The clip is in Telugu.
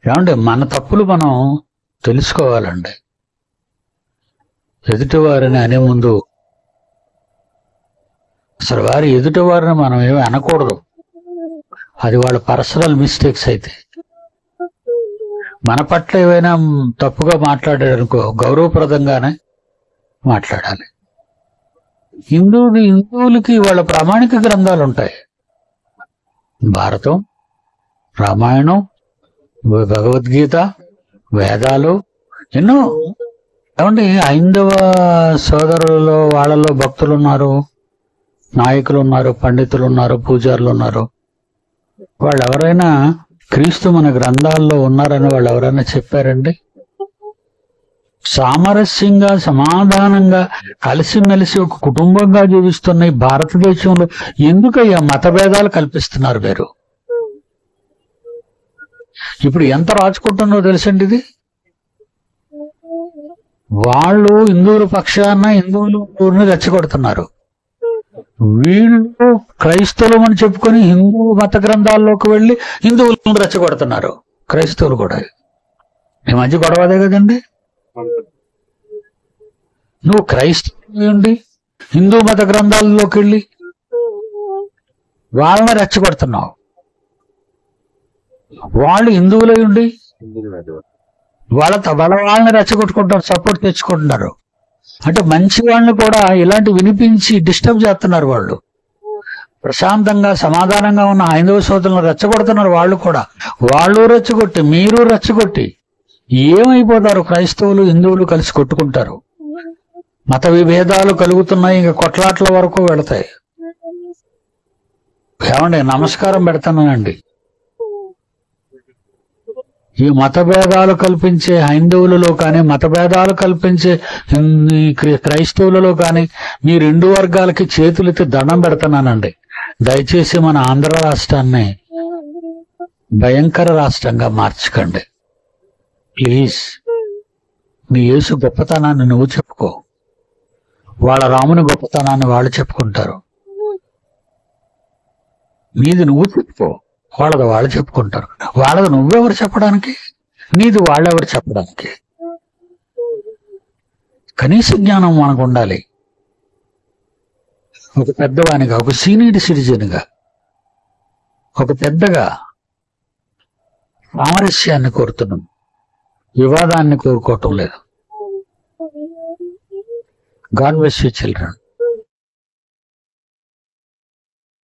ఏమంటే మన తప్పులు మనం తెలుసుకోవాలండి. ఎదుటివారిని అనే ముందు అసలు ఎదుటివారిని మనం ఏమి అనకూడదు. అది వాళ్ళ పర్సనల్ మిస్టేక్స్ అయితే. మన పట్ల ఏవైనా తప్పుగా మాట్లాడారనుకో గౌరవప్రదంగానే మాట్లాడాలి. హిందువులకి వాళ్ళ ప్రామాణిక గ్రంథాలు ఉంటాయి. భారతం, రామాయణం, భగవద్గీత, వేదాలు ఎన్నో. ఏమండి హైందవ సోదరులలో వాళ్ళలో భక్తులు ఉన్నారు, నాయకులు ఉన్నారు, పండితులు ఉన్నారు, పూజారులు ఉన్నారు. వాళ్ళు ఎవరైనా క్రీస్తు మన గ్రంథాల్లో ఉన్నారని వాళ్ళు ఎవరైనా చెప్పారండి? సామరస్యంగా సమాధానంగా కలిసిమెలిసి ఒక కుటుంబంగా జీవిస్తున్న ఈ భారతదేశంలో ఎందుకయ్యా మతభేదాలు కల్పిస్తున్నారు మీరు? ఇప్పుడు ఎంత రాచుకుంటుందో తెలుసండి ఇది. వాళ్ళు హిందువుల పక్షాన హిందువులు రెచ్చగొడుతున్నారు. వీళ్ళు క్రైస్తవులు అని చెప్పుకొని హిందూ మత గ్రంథాల్లోకి వెళ్ళి హిందువులను రెచ్చగొడుతున్నారు. క్రైస్తవులు కూడా ఈ మధ్య గొడవదే కదండి. నువ్వు క్రైస్తవుడి హిందూ మత గ్రంథాల్లోకి వెళ్ళి వాళ్ళని రెచ్చగొడుతున్నావు. వాళ్ళు హిందువులై ఉండి వాళ్ళని రెచ్చగొట్టుకుంటారు, సపోర్ట్ తెచ్చుకుంటున్నారు. అంటే మంచి వాళ్ళని కూడా ఇలాంటి వినిపించి డిస్టర్బ్ చేస్తున్నారు. వాళ్ళు ప్రశాంతంగా సమాధానంగా ఉన్న హైందవ సోదరులను రెచ్చగొడుతున్నారు. వాళ్ళు రెచ్చగొట్టి మీరు రెచ్చగొట్టి ఏమైపోతారు? క్రైస్తవులు హిందువులు కలిసి కొట్టుకుంటారు. మత విభేదాలు కలుగుతున్నాయి, ఇంకా కొట్లాట్ల వరకు వెళతాయి. ఏమండి నమస్కారం పెడతానండి. ఈ మతభేదాలు కల్పించే హైందవులలో కానీ మతభేదాలు కల్పించే క్రైస్తవులలో కానీ మీ రెండు వర్గాలకి చేతులెత్తి దండం పెడతానండి. దయచేసి మన ఆంధ్ర రాష్ట్రాన్ని భయంకర రాష్ట్రంగా మార్చకండి ప్లీజ్. నీ యేసు గొప్పతనాన్ని నువ్వు చెప్పుకో, వాళ్ళ రాముని గొప్పతనాన్ని వాళ్ళు చెప్పుకుంటారు. నీది నువ్వు చెప్పుకో, వాళ్ళది వాళ్ళు చెప్పుకుంటారు. వాళ్ళది నువ్వెవరు చెప్పడానికి, నీది వాళ్ళెవరు చెప్పడానికి? కనీస జ్ఞానం మనకు ఉండాలి. ఒక పెద్దవానిగా, ఒక సీనియర్ సిటిజన్గా, ఒక పెద్దగా సామరస్యాన్ని కోరుతున్నాం, వివాదాన్ని కోరుకోవటం లేదు. God bless you children.